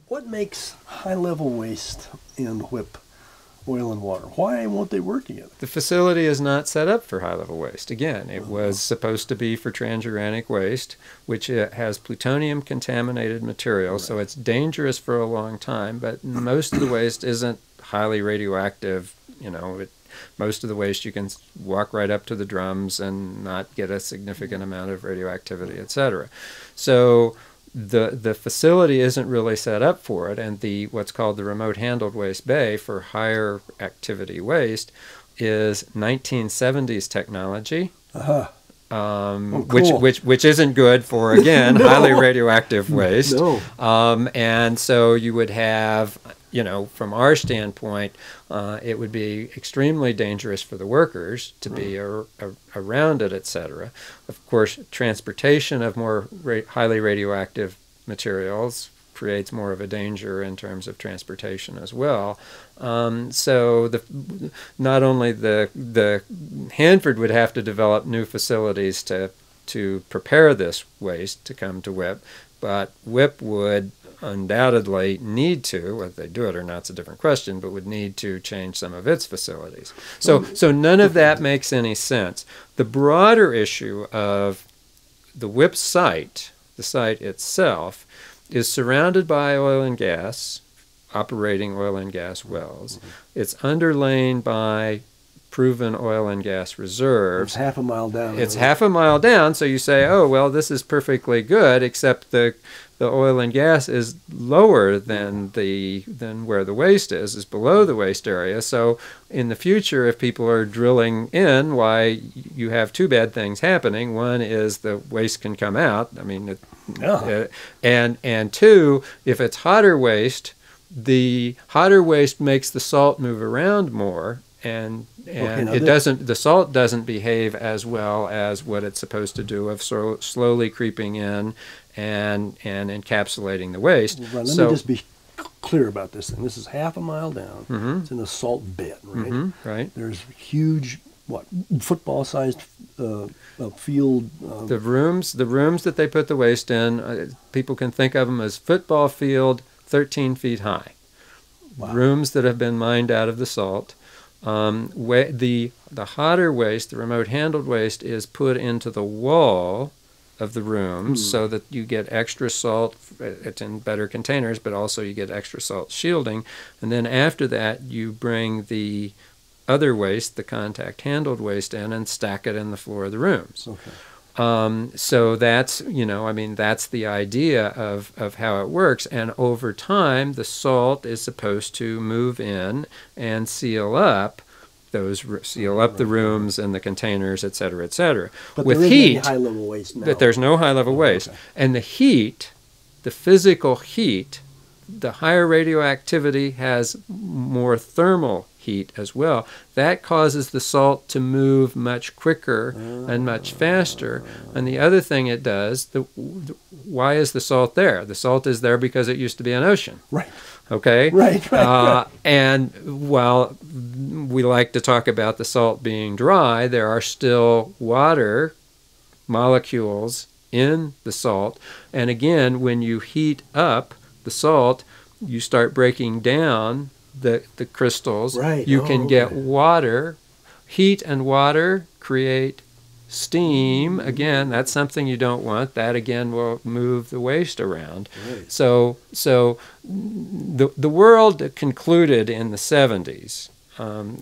What makes high-level waste and WIP oil and water? Why won't they work together? The facility is not set up for high-level waste. Again, it was supposed to be for transuranic waste, which has plutonium-contaminated material, so it's dangerous for a long time, but most of the waste isn't highly radioactive. You know, most of the waste you can walk right up to the drums and not get a significant amount of radioactivity, etc. So the facility isn't really set up for it, and the what's called the remote handled waste bay for higher activity waste is 1970s technology. Cool. which isn't good for, again, No. highly radioactive waste. No. And so you would have, you know, from our standpoint, it would be extremely dangerous for the workers to be around it, etc. Of course, transportation of more highly radioactive materials creates more of a danger in terms of transportation as well. So not only the Hanford would have to develop new facilities to prepare this waste to come to WIP, but WIP would undoubtedly need to, whether they do it or not is a different question, but would need to change some of its facilities. So none of that makes any sense. The broader issue of the WIP site, the site itself, is surrounded by oil and gas, operating oil and gas wells. It's underlain by proven oil and gas reserves. It's half a mile down. It's half a mile down, so you say, oh, well, this is perfectly good, except the oil and gas is lower than where the waste is below the waste area. So in the future, if people are drilling in, why, you have two bad things happening. One is the waste can come out. I mean, and two, if it's hotter waste, the hotter waste makes the salt move around more, and the salt doesn't behave as well as what it's supposed to do of slowly creeping in and encapsulating the waste. Right, let me just be clear about this thing. This is half a mile down. It's in a salt bed, right? Right. There's huge, football-sized field. The rooms that they put the waste in, people can think of them as football field, 13 feet high. Wow. Rooms that have been mined out of the salt. The hotter waste, the remote handled waste, is put into the wall of the rooms so that you get extra salt. It's in better containers, but also you get extra salt shielding. And then after that, you bring the other waste, the contact handled waste, in and stack it in the floor of the rooms. Okay. So that's, that's the idea of how it works. And over time, the salt is supposed to move in and seal up the rooms and the containers, et cetera, et cetera. But with there heat, isn't any high-level waste now. that there's no high-level waste. Okay. And the heat, the physical heat, the higher radioactivity has more thermal heat as well. That causes the salt to move much quicker and much faster. And the other thing it does, why is the salt there? The salt is there because it used to be an ocean. Right. Okay? Right. And while we like to talk about the salt being dry, there are still water molecules in the salt. And again, when you heat up the salt, you start breaking down the crystals. Right. You can get water. Heat and water create steam. Again, that's something you don't want. That, again, will move the waste around. Right. So the world concluded in the 70s,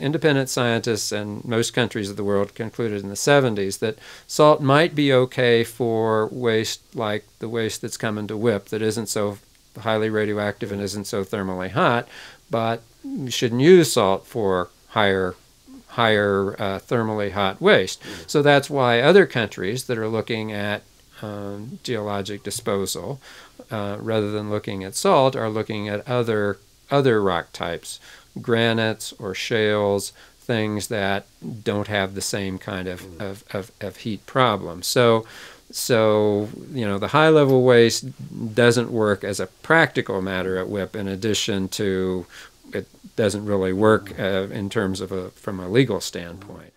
independent scientists and most countries of the world concluded in the 70s that salt might be okay for waste like the waste that's coming to WIP that isn't so highly radioactive and isn't so thermally hot, but you shouldn't use salt for higher thermally hot waste. So that's why other countries that are looking at geologic disposal, rather than looking at salt, are looking at other rock types, granites or shales, things that don't have the same kind of heat problem. So the high-level waste doesn't work as a practical matter at WIP, in addition to it doesn't really work in terms of from a legal standpoint.